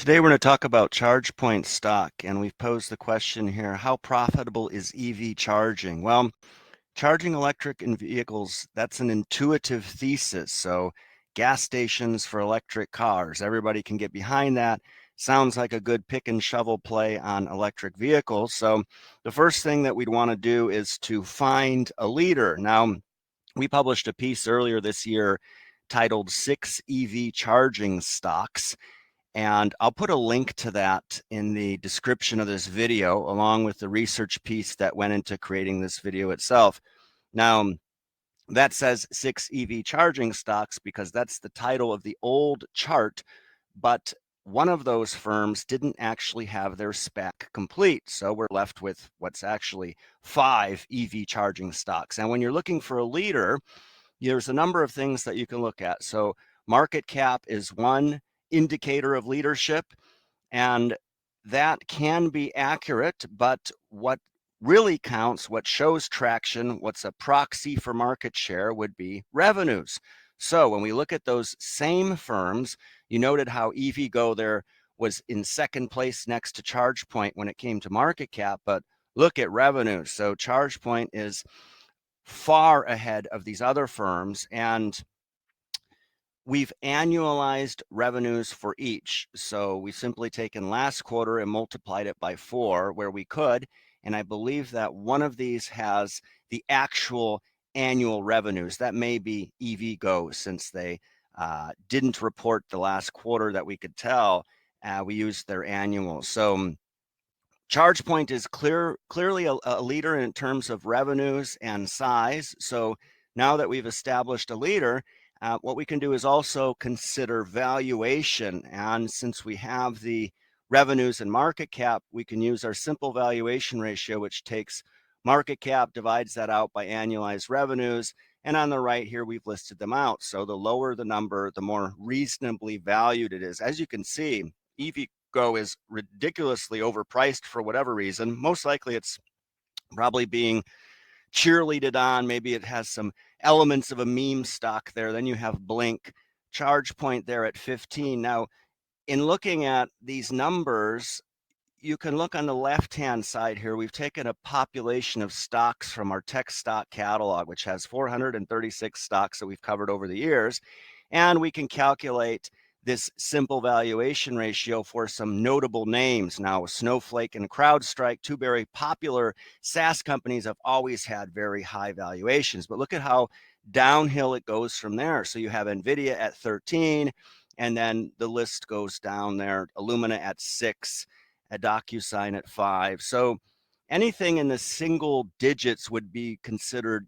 Today we're going to talk about ChargePoint stock, and we've posed the question here, how profitable is EV charging? Well, charging electric in vehicles, that's an intuitive thesis. So gas stations for electric cars, everybody can get behind that. Sounds like a good pick and shovel play on electric vehicles. So the first thing that we'd want to do is to find a leader. Now, we published a piece earlier this year titled 6 EV Charging Stocks. And I'll put a link to that in the description of this video, along with the research piece that went into creating this video itself. Now, that says 6 EV charging stocks because that's the title of the old chart, but one of those firms didn't actually have their spec complete. So we're left with what's actually 5 EV charging stocks. And when you're looking for a leader, there's a number of things that you can look at. So market cap is one indicator of leadership, and that can be accurate, but what really counts, what shows traction, what's a proxy for market share would be revenues. So when we look at those same firms, you noted how EVgo there was in second place next to ChargePoint when it came to market cap, but look at revenues. So ChargePoint is far ahead of these other firms, and we've annualized revenues for each. So we've simply taken last quarter and multiplied it by 4 where we could. And I believe that one of these has the actual annual revenues. That may be EVgo, since they didn't report the last quarter that we could tell. We used their annual. So ChargePoint is clearly a leader in terms of revenues and size. So now that we've established a leader, what we can do is also consider valuation. And since we have the revenues and market cap, we can use our simple valuation ratio, which takes market cap, divides that out by annualized revenues. And on the right here, we've listed them out. So the lower the number, the more reasonably valued it is. As you can see, EVgo is ridiculously overpriced for whatever reason. Most likely it's probably being cheerleaded on. Maybe it has some elements of a meme stock there. Then you have Blink, ChargePoint there at 15. Now, in looking at these numbers, you can look on the left-hand side here. We've taken a population of stocks from our tech stock catalog, which has 436 stocks that we've covered over the years. And we can calculate this simple valuation ratio for some notable names. Now, Snowflake and CrowdStrike, two very popular SaaS companies, have always had very high valuations. But look at how downhill it goes from there. So you have NVIDIA at 13, and then the list goes down there. Illumina at 6, a DocuSign at 5. So anything in the single digits would be considered,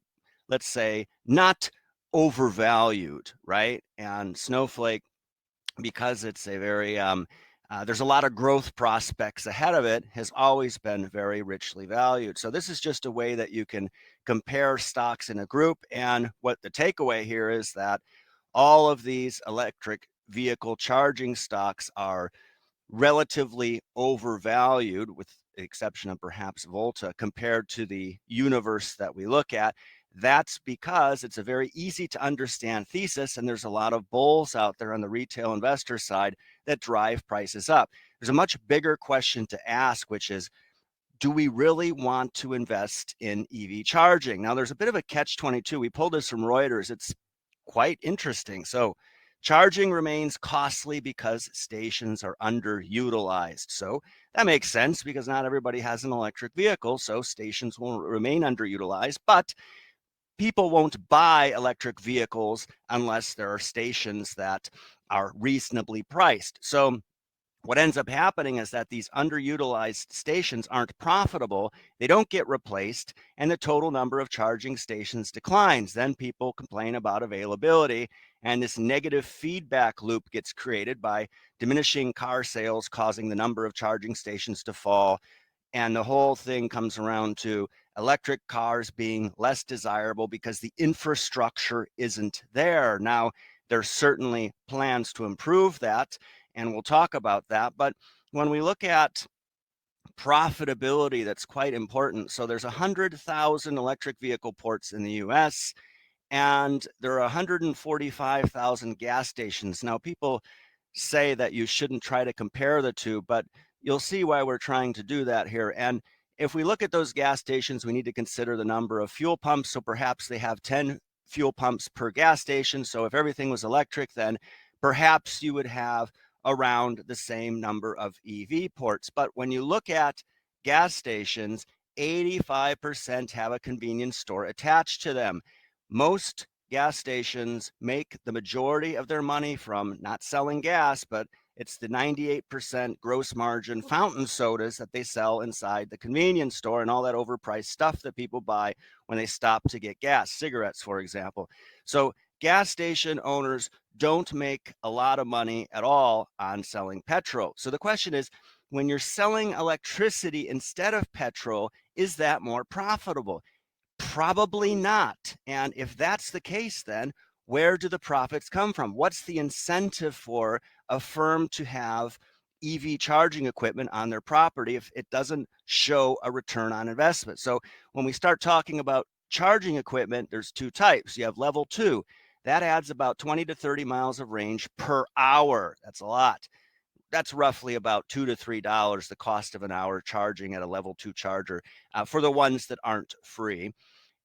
let's say, not overvalued, right? And Snowflake, because it's a very, there's a lot of growth prospects ahead of it, has always been very richly valued. So this is just a way that you can compare stocks in a group. And what the takeaway here is that all of these electric vehicle charging stocks are relatively overvalued, with the exception of perhaps Volta, compared to the universe that we look at. That's because it's a very easy to understand thesis, and there's a lot of bulls out there on the retail investor side that drive prices up. There's a much bigger question to ask, which is, do we really want to invest in EV charging? Now, there's a bit of a catch-22. We pulled this from Reuters. It's quite interesting. So charging remains costly because stations are underutilized. So that makes sense because not everybody has an electric vehicle, so stations will remain underutilized. But people won't buy electric vehicles unless there are stations that are reasonably priced. So what ends up happening is that these underutilized stations aren't profitable, they don't get replaced, and the total number of charging stations declines. Then people complain about availability, and this negative feedback loop gets created by diminishing car sales, causing the number of charging stations to fall. And the whole thing comes around to electric cars being less desirable because the infrastructure isn't there. Now, there's certainly plans to improve that, and we'll talk about that. But when we look at profitability, that's quite important. So there's 100,000 electric vehicle ports in the US, and there are 145,000 gas stations. Now, people say that you shouldn't try to compare the two, but you'll see why we're trying to do that here. And if we look at those gas stations, we need to consider the number of fuel pumps. So perhaps they have 10 fuel pumps per gas station. So if everything was electric, then perhaps you would have around the same number of EV ports. But when you look at gas stations, 85% have a convenience store attached to them. Most gas stations make the majority of their money from not selling gas, but it's the 98% gross margin fountain sodas that they sell inside the convenience store and all that overpriced stuff that people buy when they stop to get gas, cigarettes, for example. So gas station owners don't make a lot of money at all on selling petrol. So the question is, when you're selling electricity instead of petrol, is that more profitable? Probably not. And if that's the case, then where do the profits come from? What's the incentive for a firm to have EV charging equipment on their property if it doesn't show a return on investment? So when we start talking about charging equipment, there's two types. You have level 2. That adds about 20 to 30 miles of range per hour. That's a lot. That's roughly about $2 to $3, the cost of an hour charging at a level 2 charger for the ones that aren't free.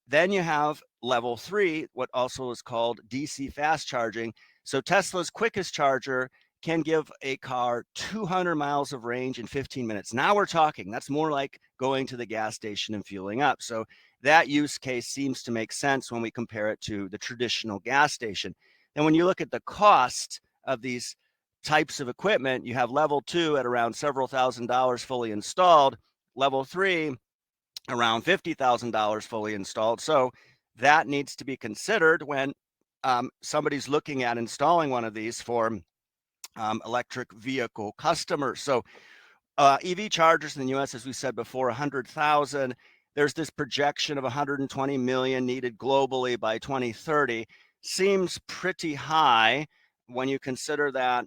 Then you have level 3, what also is called DC fast charging. So Tesla's quickest charger can give a car 200 miles of range in 15 minutes. Now we're talking. That's more like going to the gas station and fueling up. So that use case seems to make sense when we compare it to the traditional gas station. And when you look at the cost of these types of equipment, you have level 2 at around several $1,000s fully installed, level 3 around $50,000 fully installed. So that needs to be considered when somebody's looking at installing one of these for electric vehicle customers. So EV chargers in the US, as we said before, 100,000. There's this projection of 120 million needed globally by 2030. Seems pretty high when you consider that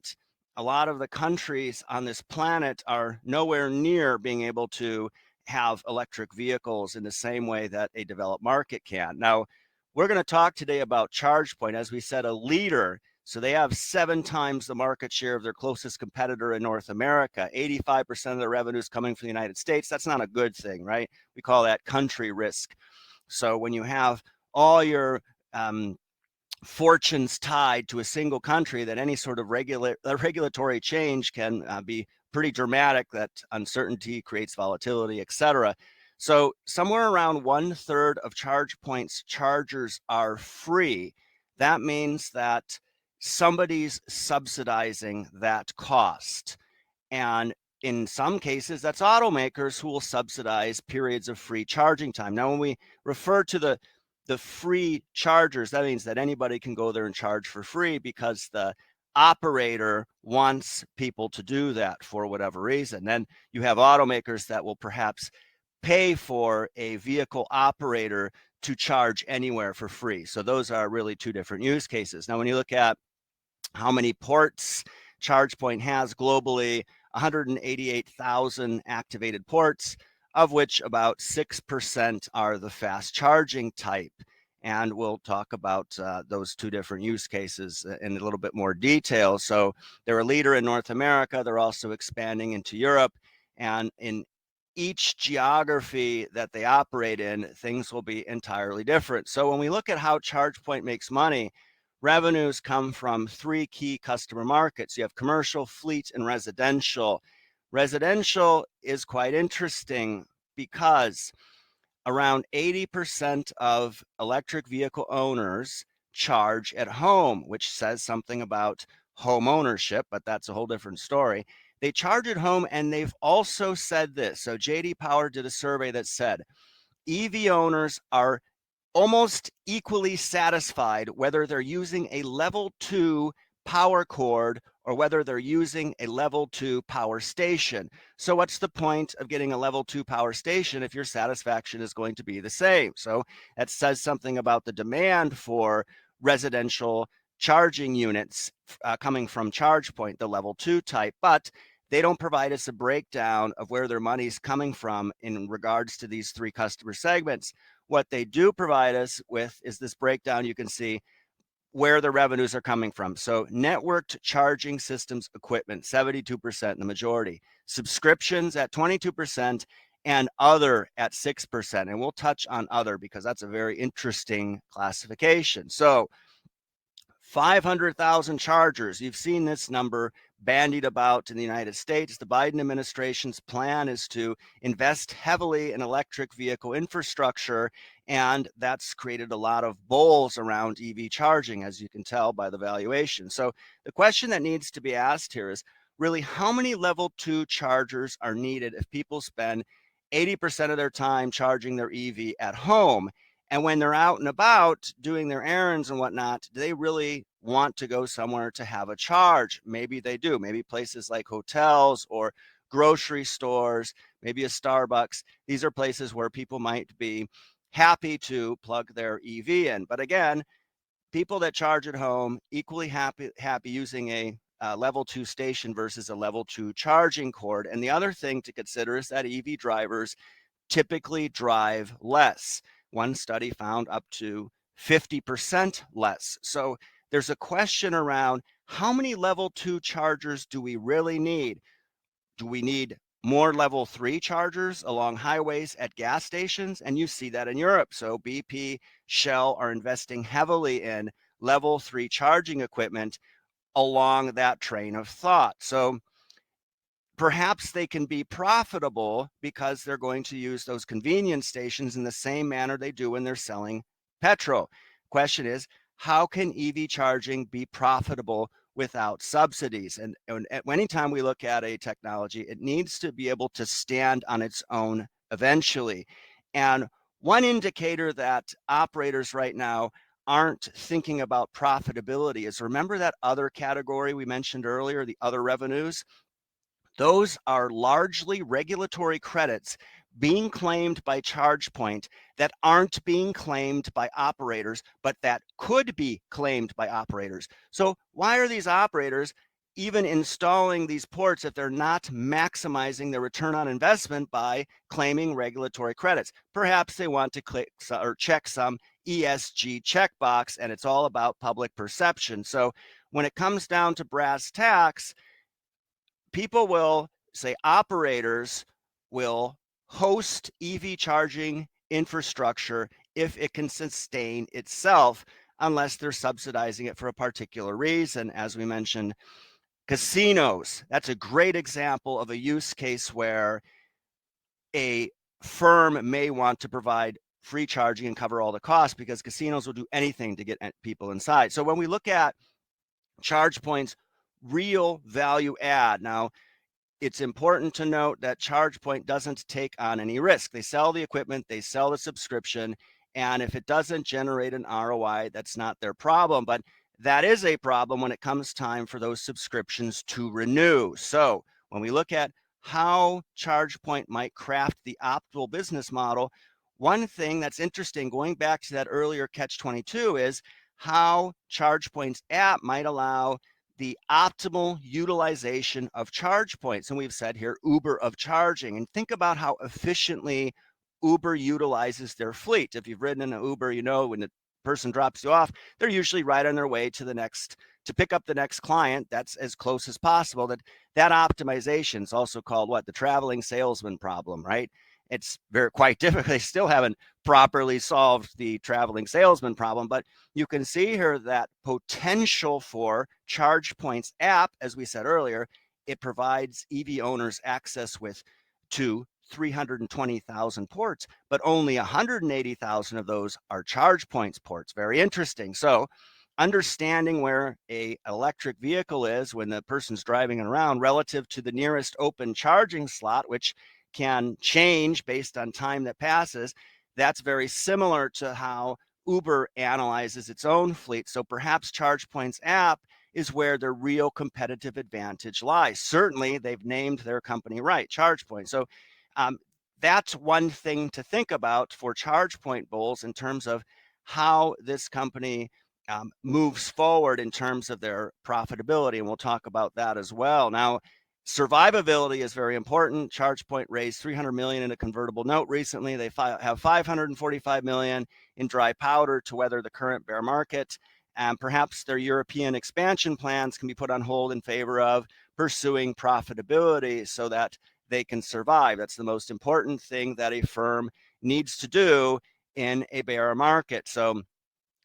a lot of the countries on this planet are nowhere near being able to have electric vehicles in the same way that a developed market can. Now, we're going to talk today about ChargePoint, as we said, a leader. So they have 7 times the market share of their closest competitor in North America. 85% of their revenue is coming from the United States. That's not a good thing, right? We call that country risk. So when you have all your fortunes tied to a single country, that any sort of regulatory change can be pretty dramatic, that uncertainty creates volatility, etc. So somewhere around 1/3 of ChargePoint's chargers are free. That means that somebody's subsidizing that cost. And in some cases, that's automakers who will subsidize periods of free charging time. Now, when we refer to the free chargers, that means that anybody can go there and charge for free because the operator wants people to do that for whatever reason. Then you have automakers that will perhaps pay for a vehicle operator to charge anywhere for free. So those are really two different use cases. Now, when you look at how many ports ChargePoint has globally, 188,000 activated ports, of which about 6% are the fast charging type. And we'll talk about those two different use cases in a little bit more detail. So they're a leader in North America. They're also expanding into Europe. And in each geography that they operate in, things will be entirely different. So when we look at how ChargePoint makes money, revenues come from 3 key customer markets. You have commercial, fleet, and residential. Residential is quite interesting because around 80% of electric vehicle owners charge at home, which says something about home ownership, but that's a whole different story. They charge at home, and they've also said this. So JD Power did a survey that said EV owners are almost equally satisfied whether they're using a level 2 power cord or whether they're using a level 2 power station. So what's the point of getting a level 2 power station if your satisfaction is going to be the same? So that says something about the demand for residential charging units coming from ChargePoint, the level 2 type, but they don't provide us a breakdown of where their money's coming from in regards to these 3 customer segments. What they do provide us with is this breakdown. You can see where the revenues are coming from. So networked charging systems equipment, 72%, the majority. Subscriptions at 22%, and other at 6%. And we'll touch on other because that's a very interesting classification. So 500,000 chargers. You've seen this number bandied about in the United States. The Biden administration's plan is to invest heavily in electric vehicle infrastructure, and that's created a lot of bulls around EV charging, as you can tell by the valuation. So the question that needs to be asked here is really how many level 2 chargers are needed if people spend 80% of their time charging their EV at home? And when they're out and about doing their errands and whatnot, do they really want to go somewhere to have a charge? Maybe they do. Maybe places like hotels or grocery stores, maybe a Starbucks. These are places where people might be happy to plug their EV in. But again, people that charge at home equally happy using a level 2 station versus a level 2 charging cord. And the other thing to consider is that EV drivers typically drive less. One study found up to 50% less. So there's a question around how many level 2 chargers do we really need? Do we need more level 3 chargers along highways at gas stations? And you see that in Europe. So BP, Shell are investing heavily in level 3 charging equipment along that train of thought. So perhaps they can be profitable because they're going to use those convenience stations in the same manner they do when they're selling petrol. Question is, how can EV charging be profitable without subsidies? And anytime we look at a technology, it needs to be able to stand on its own eventually. And one indicator that operators right now aren't thinking about profitability is, remember that other category we mentioned earlier, the other revenues? Those are largely regulatory credits being claimed by ChargePoint that aren't being claimed by operators, but that could be claimed by operators. So why are these operators even installing these ports if they're not maximizing their return on investment by claiming regulatory credits? Perhaps they want to click or check some ESG checkbox, and it's all about public perception. So when it comes down to brass tacks, people will say operators will host EV charging infrastructure if it can sustain itself, unless they're subsidizing it for a particular reason. As we mentioned, casinos, that's a great example of a use case where a firm may want to provide free charging and cover all the costs because casinos will do anything to get people inside. So when we look at ChargePoint's real value add, now it's important to note that ChargePoint doesn't take on any risk. They sell the equipment, they sell the subscription, and if it doesn't generate an ROI, that's not their problem. But that is a problem when it comes time for those subscriptions to renew. So when we look at how ChargePoint might craft the optimal business model, one thing that's interesting, going back to that earlier catch-22, is how ChargePoint's app might allow the optimal utilization of charge points. And we've said here, Uber of charging. And think about how efficiently Uber utilizes their fleet. If you've ridden in an Uber, you know when the person drops you off, they're usually right on their way to the next, to pick up the next client. That's as close as possible. That optimization is also called what? The traveling salesman problem, right? It's quite difficult. They still haven't properly solved the traveling salesman problem, but you can see here that potential for ChargePoint's app, as we said earlier, it provides EV owners access to 320,000 ports, but only 180,000 of those are ChargePoint's ports. Very interesting. So understanding where an electric vehicle is when the person's driving around relative to the nearest open charging slot, which can change based on time that passes, that's very similar to how Uber analyzes its own fleet. So perhaps ChargePoint's app is where their real competitive advantage lies. Certainly, they've named their company right, ChargePoint. So that's one thing to think about for ChargePoint bulls in terms of how this company moves forward in terms of their profitability. And we'll talk about that as well. Now, survivability is very important. ChargePoint raised $300 million in a convertible note recently. They have $545 million in dry powder to weather the current bear market. and perhaps their European expansion plans can be put on hold in favor of pursuing profitability so that they can survive. That's the most important thing that a firm needs to do in a bear market. So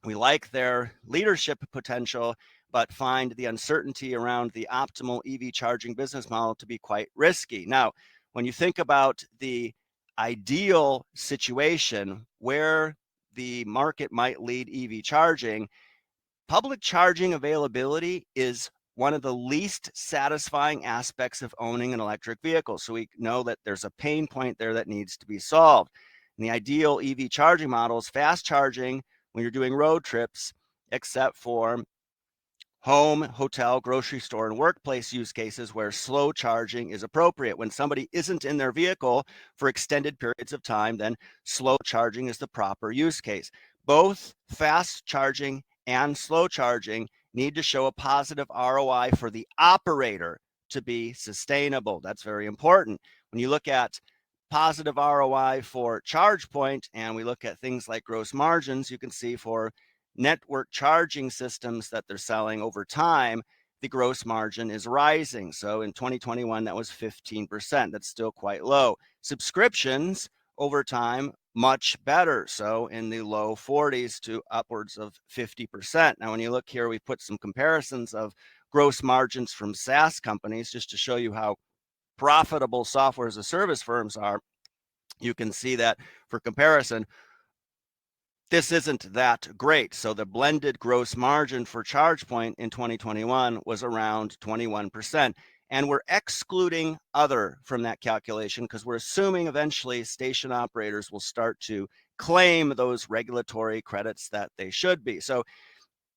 we like their leadership potential, but find the uncertainty around the optimal EV charging business model to be quite risky. Now, when you think about the ideal situation where the market might lead EV charging, public charging availability is one of the least satisfying aspects of owning an electric vehicle. So we know that there's a pain point there that needs to be solved. And the ideal EV charging model is fast charging when you're doing road trips, except for home, hotel, grocery store, and workplace use cases where slow charging is appropriate. When somebody isn't in their vehicle for extended periods of time, then slow charging is the proper use case. Both fast charging and slow charging need to show a positive ROI for the operator to be sustainable. That's very important. When you look at positive ROI for ChargePoint and we look at things like gross margins, you can see for network charging systems that they're selling over time, the gross margin is rising. So in 2021, that was 15%. That's still quite low. Subscriptions over time, much better. So in the low 40s to upwards of 50%. Now, when you look here, we put some comparisons of gross margins from SaaS companies just to show you how profitable software as a service firms are. You can see that for comparison, this isn't that great. So the blended gross margin for ChargePoint in 2021 was around 21%. And we're excluding other from that calculation because we're assuming eventually station operators will start to claim those regulatory credits that they should be. So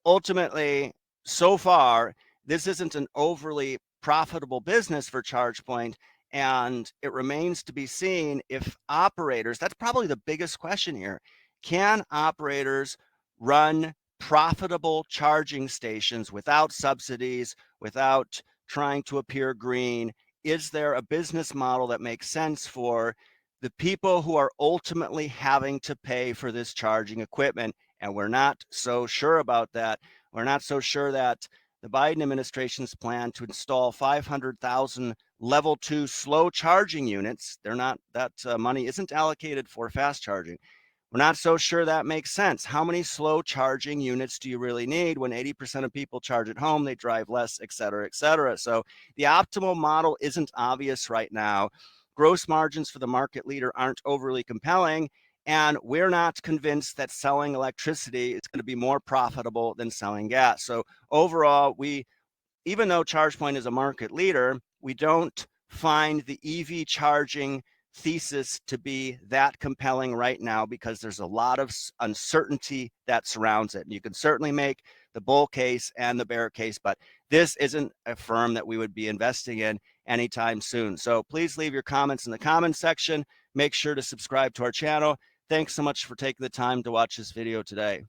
ultimately, so far, this isn't an overly profitable business for ChargePoint, and it remains to be seen if operators, that's probably the biggest question here, can operators run profitable charging stations without subsidies, without trying to appear green? Is there a business model that makes sense for the people who are ultimately having to pay for this charging equipment? And we're not so sure about that. We're not so sure that the Biden administration's plan to install 500,000 level 2 slow charging units, that money isn't allocated for fast charging. We're not so sure that makes sense. How many slow charging units do you really need when 80% of people charge at home, they drive less, et cetera, et cetera? So the optimal model isn't obvious right now. Gross margins for the market leader aren't overly compelling, and we're not convinced that selling electricity is going to be more profitable than selling gas. So overall, even though ChargePoint is a market leader, we don't find the EV charging thesis to be that compelling right now because there's a lot of uncertainty that surrounds it. And you can certainly make the bull case and the bear case, but this isn't a firm that we would be investing in anytime soon. So please leave your comments in the comments section. Make sure to subscribe to our channel. Thanks so much for taking the time to watch this video today.